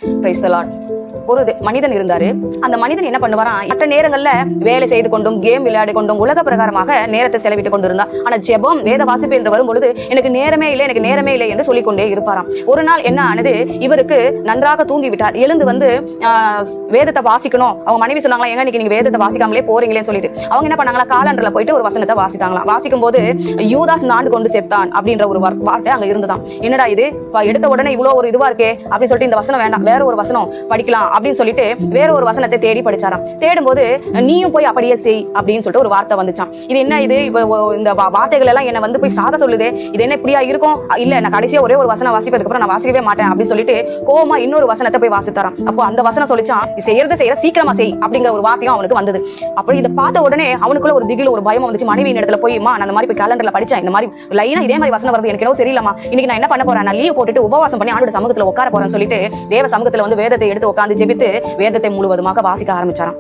Praise the Lord. ஒரு மனிதன் இருந்தாரு. அந்த மனிதன் என்ன பண்ணுவாராம், மற்ற நேரங்கள்ல வேலை செய்து கொண்டும் கேம் விளையாடி கொண்டும் உலக பிரகாரமாக நேரத்தை செலவிட்டு கொண்டிருந்தான். ஆனா ஜெபம் வேத வாசிப்பு என்று வரும்பொழுது எனக்கு நேரமே இல்லை என்று சொல்லிக்கொண்டே இருப்பாராம். ஒரு நாள் என்ன ஆனது, இவருக்கு நன்றாக தூங்கி விட்டார். எழுந்து வந்து வேதத்தை வாசிக்கணும். அவங்க மனைவி சொன்னாங்களா, எங்க இன்னைக்கு நீங்க வேதத்தை வாசிக்காமலே போறீங்களேன்னு சொல்லிட்டு அவங்க என்ன பண்ணாங்களா, காலண்டர்ல போயிட்டு ஒரு வசனத்தை வாசித்தாங்களாம். வாசிக்கும் போது யூதாஸ் நாண்டு கொண்டு செத்தான் அப்படின்ற ஒரு வார்த்தை அங்க இருந்துதான். என்னடா இது எடுத்த உடனே இவ்வளவு ஒரு இதுவா இருக்கே அப்படின்னு சொல்லிட்டு இந்த வசனம் வேண்டாம், வேற ஒரு வசனம் படிக்கலாம் அப்படின்னு சொல்லிட்டு வேற ஒரு வசனத்தை தேடி படிச்சாராம். தேடும்போது நீயும் போய் அப்படியே செய் அப்படின்னு சொல்லிட்டு ஒரு வார்த்தை வந்துச்சான். இது என்ன இது, இந்த வார்த்தைகள் எல்லாம் என்ன வந்து போய் சாக சொல்லுது, இது என்ன இப்படியா இருக்கும், இல்ல நான் கடைசியா ஒரே ஒரு வசனம் வாசிப்பதுக்கு அப்புறம் நான் வாசிக்கவே மாட்டேன் அப்படின்னு சொல்லிட்டு கோவமா இன்னொரு வசனத்தை போய் வாசித்தாராம். அப்போ அந்த வசனம் சொல்லிச்சான், செய்யறத சீக்கிரமா செய் அப்படிங்கிற ஒரு வார்த்தையும் அவனுக்கு வந்தது. அப்படி இதை பார்த்த உடனே அவனுக்குள்ள ஒரு திகில் ஒரு பயம் வந்துச்சு. மனைவியின் இடத்துல போய் நான் அந்த மாதிரி போய் கேலண்டர்ல படிச்சேன், இந்த மாதிரி லைனா இதே மாதிரி வசனம் வருது, எனக்கு சரியில்லாமா, இன்னைக்கு நான் என்ன பண்ண போறேன், நான் லீவ் போட்டுட்டு உபவாசம் பண்ணி ஆண்டோட சமூகத்துல உட்கார போறேன்னு சொல்லிட்டு தேவ சமூகத்துல வந்து வேதத்தை எடுத்து உட்கார்ந்து ஜெபித்து வேதத்தை முழுவதுமாக வாசிக்க ஆரம்பிச்சாராம்.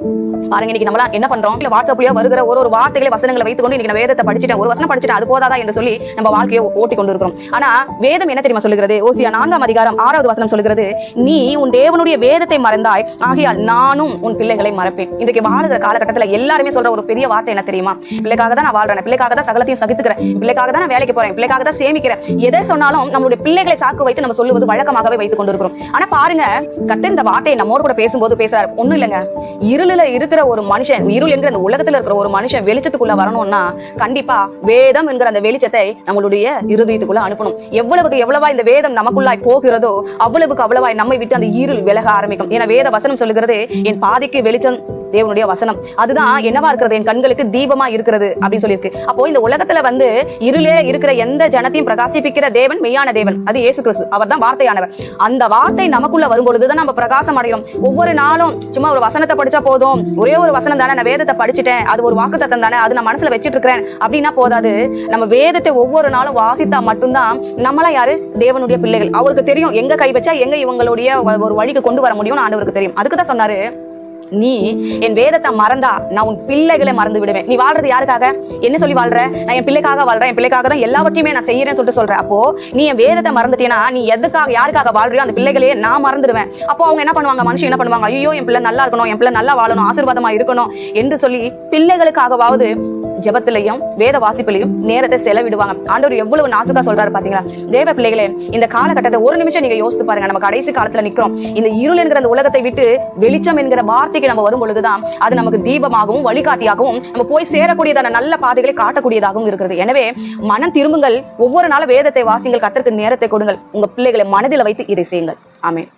பாருங்க, இன்னைக்கு நம்மளா என்ன பண்றோம், வாட்ஸ்அப்லயே வருகிற ஒரு வார்த்தைகளை வசனங்களை வைத்துக்கொண்டு இன்னைக்கு நான் வேதத்தை படிச்சுட்டேன், ஒரு வசனம் படிச்சுட்டேன், அது போதாதா என்று சொல்லி நம்ம வாழ்க்கையை ஓட்டி கொண்டு இருக்கிறோம். ஆனா வேதம் என்ன தெரியுமா சொல்லுகிறது, ஓசியா 4ஆம் அதிகாரம் 6வது வசனம் சொல்லுகிறது, நீ உன் தேவனுடைய வேதத்தை மறந்தாய், ஆகையால் நானும் உன் பிள்ளைகளை மறப்பேன். இன்றைக்கு வாழுகிற காலகட்டத்தில் எல்லாருமே சொல்ற ஒரு பெரிய வார்த்தை என்ன தெரியுமா, பிள்ளைக்காக தான் நான் வாழ்றேன், பிள்ளைக்காக தான் சகலத்தையும் சகித்துக்கிறேன், பிள்ளைக்காக தான் நான் வேலைக்கு போறேன், பிள்ளைக்காக தான் சேமிக்கிறேன். எதை சொன்னாலும் நம்மளுடைய பிள்ளைகளை சாக்கு வைத்து நம்ம சொல்லுவது வழக்கமாகவே வைத்துக் கொண்டிருக்கிறோம். ஆனா பாருங்க, கர்த்தர் இந்த வார்த்தையை நம்மோடு கூட பேசும்போது பேசுறாரு. ஒண்ணும் இல்லைங்க, இருளில இருக்கிற ஒரு மனுஷன், இருள் என்கிற அந்த உலகத்துல இருக்கிற ஒரு மனுஷன் வெளிச்சத்துக்குள்ள வரணும்னா கண்டிப்பா வேதம் என்கிற அந்த வெளிச்சத்தை நம்மளுடைய இருதயத்துக்குள்ள அனுப்பணும். எவ்வளவா இந்த வேதம் நமக்குள்ளாய் போகிறதோ அவ்வளவுக்கு அவ்வளவாய் நம்மை விட்டு அந்த இருள் விலக ஆரம்பிக்கும். ஏன்னா வேத வசனம் சொல்லுகிறது, என் பாதைக்கு வெளிச்சம் தேவனுடைய வசனம், அதுதான் என்னவா இருக்கிறது, என் கண்களுக்கு தீபமா இருக்கிறது அப்படின்னு சொல்லியிருக்கு. அப்போ இந்த உலகத்துல வந்து இருளே இருக்கிற எந்த ஜனத்தையும் பிரகாசிப்பிக்கிற தேவன் மெய்யான தேவன், அது இயேசு கிறிஸ்து, அவர் தான் வார்த்தையானவர். அந்த வார்த்தை நமக்குள்ள வரும்பொழுதுதான் நம்ம பிரகாசம் அடைகிறோம். ஒவ்வொரு நாளும் சும்மா ஒரு வசனத்தை படிச்சா போதும், ஒரே ஒரு வசனம் தானே, நான் வேதத்தை படிச்சுட்டேன், அது ஒரு வாக்குத்தத்தம் தானே, அது நான் மனசுல வச்சிட்டு இருக்கிறேன் அப்படின்னா போதாது. நம்ம வேதத்தை ஒவ்வொரு நாளும் வாசித்தா மட்டும்தான் நம்மளா யாரு, தேவனுடைய பிள்ளைகள். அவருக்கு தெரியும் எங்க கை வச்சா எங்க இவங்களுடைய ஒரு வழிக்கு கொண்டு வர முடியும்னு ஆண்டவருக்கு தெரியும். அதுக்கு தான் சொன்னாரு, நீ என் வேதத்தை மறந்தா நான் உன் பிள்ளைகளை மறந்து விடுவேன். நீ வாழ்றது யாருக்காக, என்ன சொல்லி வாழ்ற, நான் என் பிள்ளைக்காக வாழ்றேன், என் பிள்ளைக்காக தான் எல்லாவற்றையுமே நான் செய்யறேன்னு சொல்லிட்டு சொல்றேன். அப்போ நீ என் வேதத்தை மறந்துட்டேன்னா நீ எதுக்காக யாருக்காக வாழ்றியோ அந்த பிள்ளைகளையே நான் மறந்துடுவேன். அப்போ அவங்க என்ன பண்ணுவாங்க, மனுஷன் என்ன பண்ணுவாங்க, ஐயோ என் பிள்ளை நல்லா இருக்கணும், என் பிள்ளை நல்லா வாழணும், ஆசீர்வாதமா இருக்கணும் என்று சொல்லி பிள்ளைகளுக்காகவாவது ஜெபத்திலையும் வேத வாசிப்பிலையும் நேரத்தை செலவிடுவாங்க. ஆண்டவர் எவ்வளவு நாசுக்கா சொல்றாரு பாத்தீங்களா. தேவ பிள்ளைகளே, இந்த காலகட்டத்தை ஒரு நிமிஷம் நீங்க யோசித்து பாருங்க. நம்ம கடைசி காலத்துல நிக்கிறோம். இந்த இருள் என்கிற அந்த உலகத்தை விட்டு வெளிச்சம் என்கிற வார்த்தைக்கு நம்ம வரும் பொழுதுதான் அது நமக்கு தீபமாகவும் வழிகாட்டியாகவும் நம்ம போய் சேரக்கூடியதான நல்ல பாதைகளை காட்டக்கூடியதாகவும் இருக்கிறது. எனவே மனம் திரும்புங்கள், ஒவ்வொரு நாளும் வேதத்தை வாசிங்கள், கர்த்தருக்கு நேரத்தை கொடுங்கள், உங்க பிள்ளைகளை மனதில் வைத்து இதை செய்யுங்கள். ஆமென்.